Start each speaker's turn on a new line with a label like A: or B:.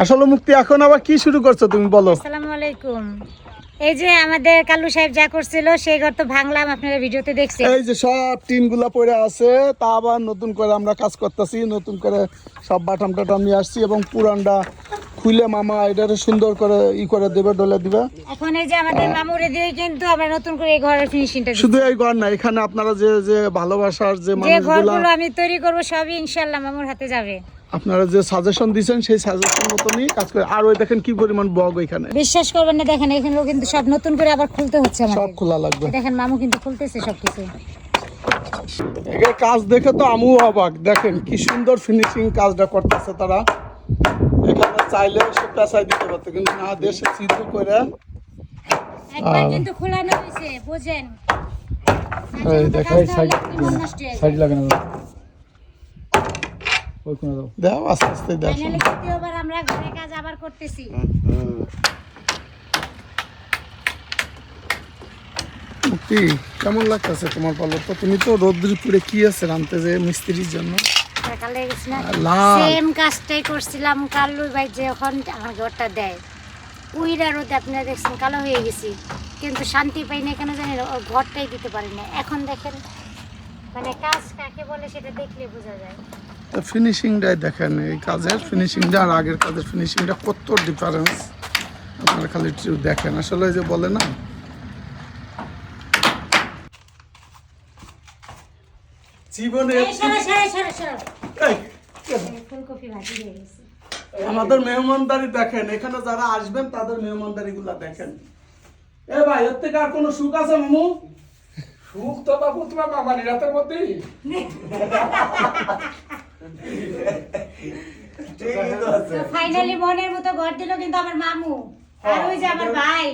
A: আসলে মুক্তি এখন আবার কি শুরু করছো তুমি বলো?
B: আসসালামু আলাইকুম। এই যে আমাদের কালু সাহেব যা করছিল সেই ঘর তো ভাঙলাম, আপনারা ভিডিওতে দেখছেন।
A: এই যে সব টিনগুলা পড়ে আছে, তা আবার নতুন করে আমরা কাজ করতেছি, নতুন করে সব বাটাম টাটাম নিয়ে আসছি এবং পুরানটা খুলে মামা এটারে সুন্দর করে করে দেবে, ডলে দিবে।
B: এখন এই যে আমাদের মামুরে দিয়ে কিন্তু আমরা নতুন করে এই ঘরের ফিনিশিংটা দিচ্ছি।
A: শুধু এই ঘর না, এখানে আপনারা যে যে ভালোবাসার যে
B: যে
A: মানুষগুলা
B: ঘরগুলো আমি তৈরি করব সবই ইনশাআল্লাহ মামুর হাতে যাবে।
A: আপনারা যে সাজেশন দিয়েছেন সেই সাজেশন মতনই কাজ করে। আর ওই দেখেন কি পরিমাণ বগ এখানে,
B: বিশ্বাস করবেন না, দেখেন এখানেও কিন্তু সব নতুন করে আবার খুলতে হচ্ছে
A: সব
B: আমাদের।
A: খোলা লাগবে।
B: দেখেন মামু কিন্তু খুলতেছে সবকিছু।
A: এর কাজ দেখে তো আমিও অবাক, দেখেন কি সুন্দর ফিনিশিং কাজটা করতেছে তারা। এখানে চাইলে সে পেঁচাই দিতে পারতো, কিন্তু না, দেশে ছিদ্র করে
B: একবার কিন্তু খোলানো হয়েছে, বুঝেন।
A: এই দেখেন
C: সাইড লাগে না ওই কোন দাও
A: দাও, আস্তে আস্তে দাও।
B: ফাইনালি দ্বিতীয়বার আমরা ঘরে কাজ আবার করতেছি।
A: মুক্তি, কেমন লাগতেছে তোমার পালক? তো তুমি তো রৌদ্রপুরে কি আছে রানতে যে মিস্ত্রির জন্য
B: সকালে গেছি না,
A: লাল।
B: সেম কাজটাই করছিলাম। কালু ভাই যখন আমার ঘরটা দেয় উইরা রোদে আপনারা দেখছেন কালো হয়ে গেছি, কিন্তু শান্তি পাই না কেন জানেন, ওর ঘরটাই দিতে পারি না। এখন দেখেন মানে কাজ কাকে বলে সেটা দেখলে বোঝা যায়।
A: ফিনিশিংটাই দেখেন, এই কাজের ফিনিশিংটা আর আগের কাজের ফিনিশিংটা কত ডিফারেন্স আপনারা খালি একটু দেখেন। আসলে যে বলে না, জীবনে
B: এই সরো, সরো, সরো, সরো।
A: এই,
B: এই ফুলকপি ভাজি হয়ে গেছে।
A: আমাদের মেহমানদারি দেখেন, এখানে যারা আসবেন তাদের মেহমানদারি গুলা দেখেন। এ ভাই, এর থেকে আর কোনো সুখ আছে মামু?
C: সুখ তো বাবু তোমার মামানি রাতের মধ্যেই
B: ফাইনালি মনের মতো ঘর দিল কিন্তু আমার মামু আর ওই যে আমার ভাই।